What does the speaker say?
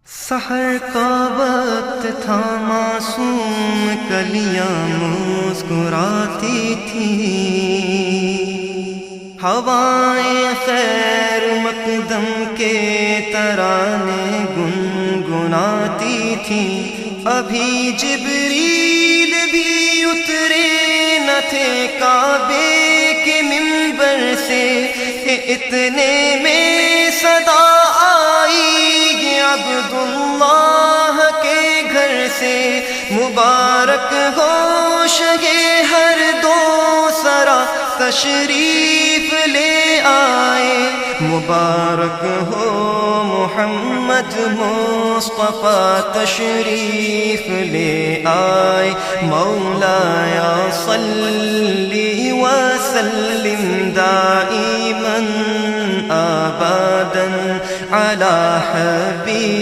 سحر کا وقت تھا، معصوم کلیاں مسکراتی تھیں، ہوائیں خیر مقدم کے ترانے گنگناتی تھیں۔ ابھی جبریل بھی اترے نہ تھے کعبے کے منبر سے کہ اتنے میں صدا آئی عبداللہ کے گھر سے، مبارک ہو شہ ہر دو سرا تشریف لے آئے، مبارک ہو محمد مصطفیٰ تشریف لے آئے۔ مولایا صلی وسلم دائما ابدا علی حبیب